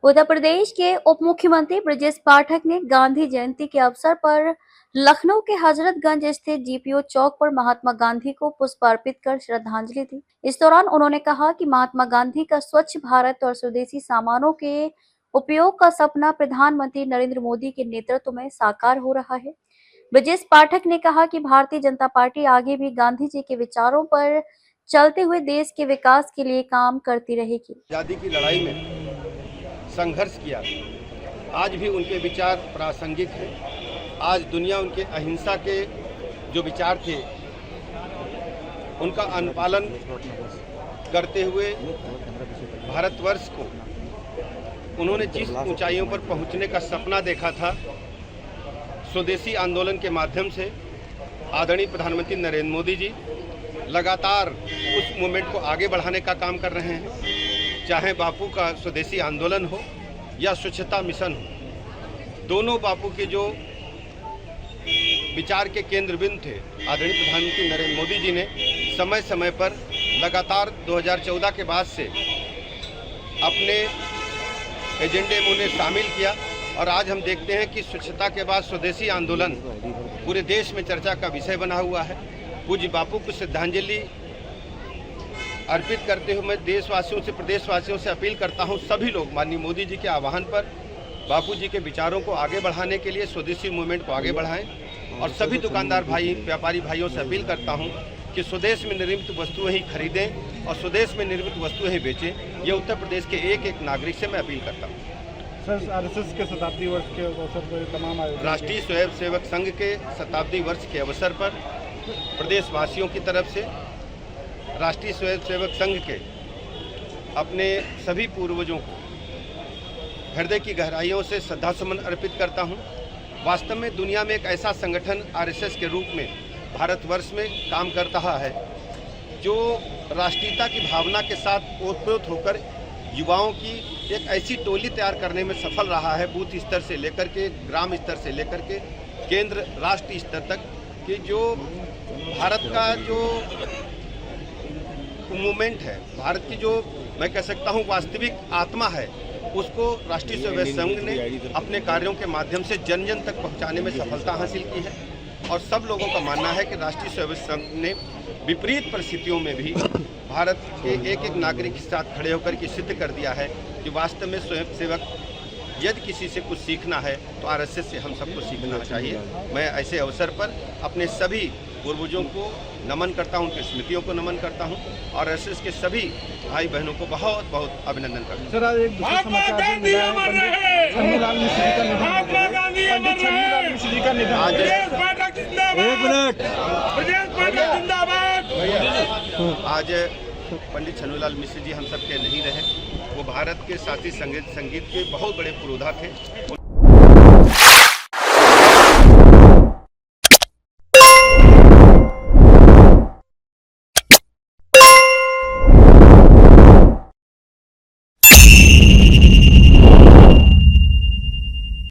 उत्तर प्रदेश के उप मुख्यमंत्री ब्रजेश पाठक ने गांधी जयंती के अवसर पर लखनऊ के हजरतगंज स्थित जीपीओ चौक पर महात्मा गांधी को पुष्प अर्पित कर श्रद्धांजलि दी। इस दौरान उन्होंने कहा कि महात्मा गांधी का स्वच्छ भारत और स्वदेशी सामानों के उपयोग का सपना प्रधानमंत्री नरेंद्र मोदी के नेतृत्व में साकार हो रहा है। ब्रजेश पाठक ने कहा कि भारतीय जनता पार्टी आगे भी गांधी जी के विचारों पर चलते हुए देश के विकास के लिए काम करती रहेगी। आजादी की लड़ाई में संघर्ष किया, आज भी उनके विचार प्रासंगिक हैं। आज दुनिया उनके अहिंसा के जो विचार थे उनका अनुपालन करते हुए भारतवर्ष को उन्होंने जिस ऊंचाइयों पर पहुंचने का सपना देखा था, स्वदेशी आंदोलन के माध्यम से आदरणीय प्रधानमंत्री नरेंद्र मोदी जी लगातार उस मूवमेंट को आगे बढ़ाने का काम कर रहे हैं। चाहे बापू का स्वदेशी आंदोलन हो या स्वच्छता मिशन हो, दोनों बापू के जो विचार के केंद्र बिंदु थे, आदरणीय प्रधानमंत्री नरेंद्र मोदी जी ने समय समय पर लगातार 2014 के बाद से अपने एजेंडे में उन्हें शामिल किया। और आज हम देखते हैं कि स्वच्छता के बाद स्वदेशी आंदोलन पूरे देश में चर्चा का विषय बना हुआ है। पूज्य बापू को श्रद्धांजलि अर्पित करते हुए मैं देशवासियों से, प्रदेशवासियों से अपील करता हूं, सभी लोग माननीय मोदी जी के आह्वान पर बापू जी के विचारों को आगे बढ़ाने के लिए स्वदेशी मूवमेंट को आगे बढ़ाएं। और सभी दुकानदार भाई, व्यापारी भाइयों से अपील करता हूं कि स्वदेश में निर्मित वस्तुएं ही खरीदें और स्वदेश में निर्मित वस्तुएं ही बेचें। ये उत्तर प्रदेश के एक एक नागरिक से मैं अपील करता हूँ। सर, आरएसएस के शताब्दी वर्ष के अवसर पर तमाम राष्ट्रीय स्वयंसेवक संघ के शताब्दी वर्ष के अवसर पर प्रदेशवासियों की तरफ से राष्ट्रीय स्वयंसेवक संघ के अपने सभी पूर्वजों को हृदय की गहराइयों से श्रद्धासुमन अर्पित करता हूं। वास्तव में दुनिया में एक ऐसा संगठन आरएसएस के रूप में भारतवर्ष में काम कर रहा है जो राष्ट्रीयता की भावना के साथ ओतप्रोत होकर युवाओं की एक ऐसी टोली तैयार करने में सफल रहा है, बूथ स्तर से लेकर के ग्राम स्तर से लेकर के केंद्र राष्ट्रीय स्तर तक, कि जो भारत का जो मूवमेंट है, भारत की जो मैं कह सकता हूं वास्तविक आत्मा है, उसको राष्ट्रीय स्वयंसेवक संघ ने अपने कार्यों के माध्यम से जन जन तक पहुंचाने में सफलता हासिल की है। और सब लोगों का मानना है कि राष्ट्रीय स्वयंसेवक संघ ने विपरीत परिस्थितियों में भी भारत के एक एक नागरिक के साथ खड़े होकर के सिद्ध कर दिया है कि वास्तव में स्वयंसेवक यदि किसी से कुछ सीखना है तो आरएसएस से हम सबको सीखना चाहिए। मैं ऐसे अवसर पर अपने सभी पूर्वजों को नमन करता हूं, उनकी स्मृतियों को नमन करता हूं और आरएसएस के सभी भाई बहनों को बहुत बहुत अभिनंदन करता हूं। सर, आज एक दूसरा समाचार मिला है, पंडित छन्नूलाल मिश्र जी का निधन। आज आज पंडित छन्नूलाल मिश्र जी हम सबके नहीं रहे। वो भारत के साथी संगीत के बहुत बड़े पुरोधा थे।